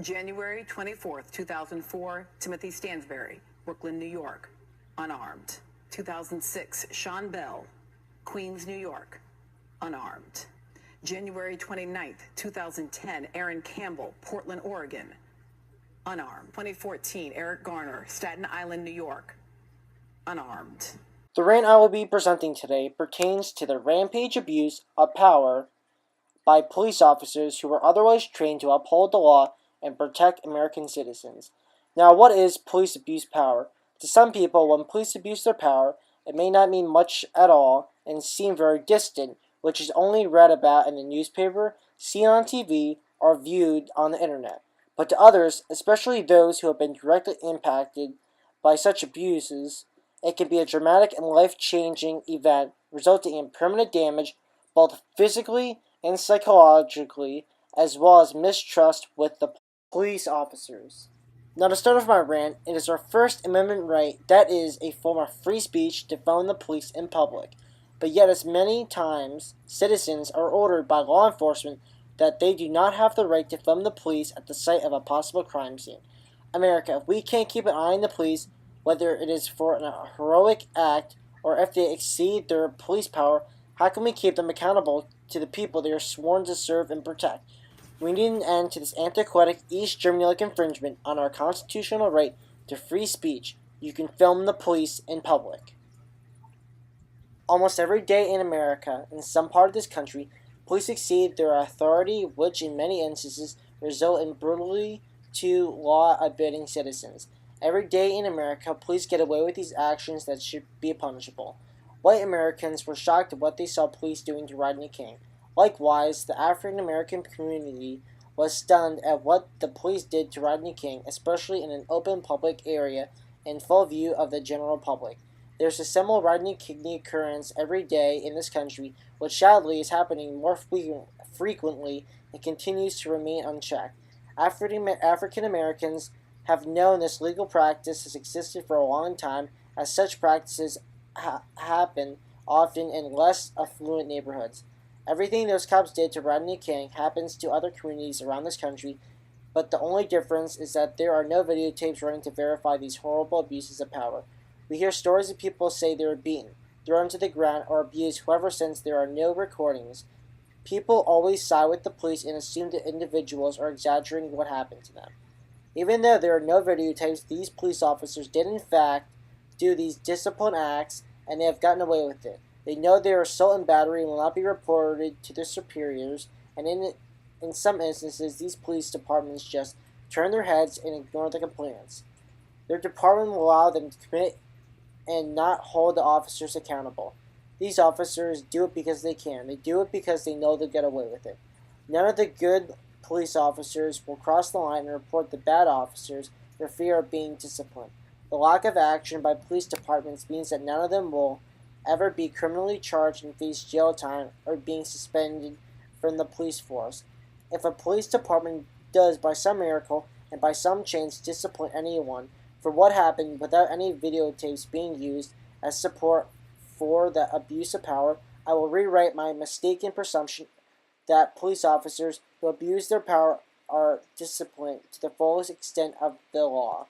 January 24th, 2004, Timothy Stansberry, Brooklyn, New York, unarmed. 2006, Sean Bell, Queens, New York, unarmed. January 29th, 2010, Aaron Campbell, Portland, Oregon, unarmed. 2014, Eric Garner, Staten Island, New York, unarmed. The rant I will be presenting today pertains to the rampage abuse of power by police officers who are otherwise trained to uphold the law and protect American citizens. Now, what is police abuse power? To some people, when police abuse their power, it may not mean much at all and seem very distant, which is only read about in the newspaper, seen on TV, or viewed on the internet. But to others, especially those who have been directly impacted by such abuses, it can be a dramatic and life-changing event resulting in permanent damage both physically and psychologically, as well as mistrust with the police officers. Now, to start off my rant, it is our First Amendment right, that is, a form of free speech, to phone the police in public. But yet, as many times, citizens are ordered by law enforcement that they do not have the right to phone the police at the site of a possible crime scene. America, if we can't keep an eye on the police, whether it is for a heroic act or if they exceed their police power, how can we keep them accountable to the people they are sworn to serve and protect? We need an end to this antiquated East Germany-like infringement on our constitutional right to free speech. You can film the police in public. Almost every day in America, in some part of this country, police exceed their authority, which in many instances result in brutally to law-abiding citizens. Every day in America, police get away with these actions that should be punishable. White Americans were shocked at what they saw police doing to Rodney King. Likewise, the African American community was stunned at what the police did to Rodney King, especially in an open public area in full view of the general public. There's a similar Rodney King occurrence every day in this country, which sadly is happening more frequently and continues to remain unchecked. African Americans have known this legal practice has existed for a long time, as such practices happen often in less affluent neighborhoods. Everything those cops did to Rodney King happens to other communities around this country, but the only difference is that there are no videotapes running to verify these horrible abuses of power. We hear stories of people say they were beaten, thrown to the ground, or abused. However, since there are no recordings, people always side with the police and assume that individuals are exaggerating what happened to them. Even though there are no videotapes, these police officers did in fact do these discipline acts, and they have gotten away with it. They know their assault and battery will not be reported to their superiors, and in some instances, these police departments just turn their heads and ignore the complaints. Their department will allow them to commit and not hold the officers accountable. These officers do it because they can. They do it because they know they'll get away with it. None of the good police officers will cross the line and report the bad officers for fear of being disciplined. The lack of action by police departments means that none of them will ever be criminally charged and face jail time or being suspended from the police force. If a police department does, by some miracle and by some chance, discipline anyone for what happened without any videotapes being used as support for the abuse of power, I will rewrite my mistaken presumption that police officers who abuse their power are disciplined to the fullest extent of the law.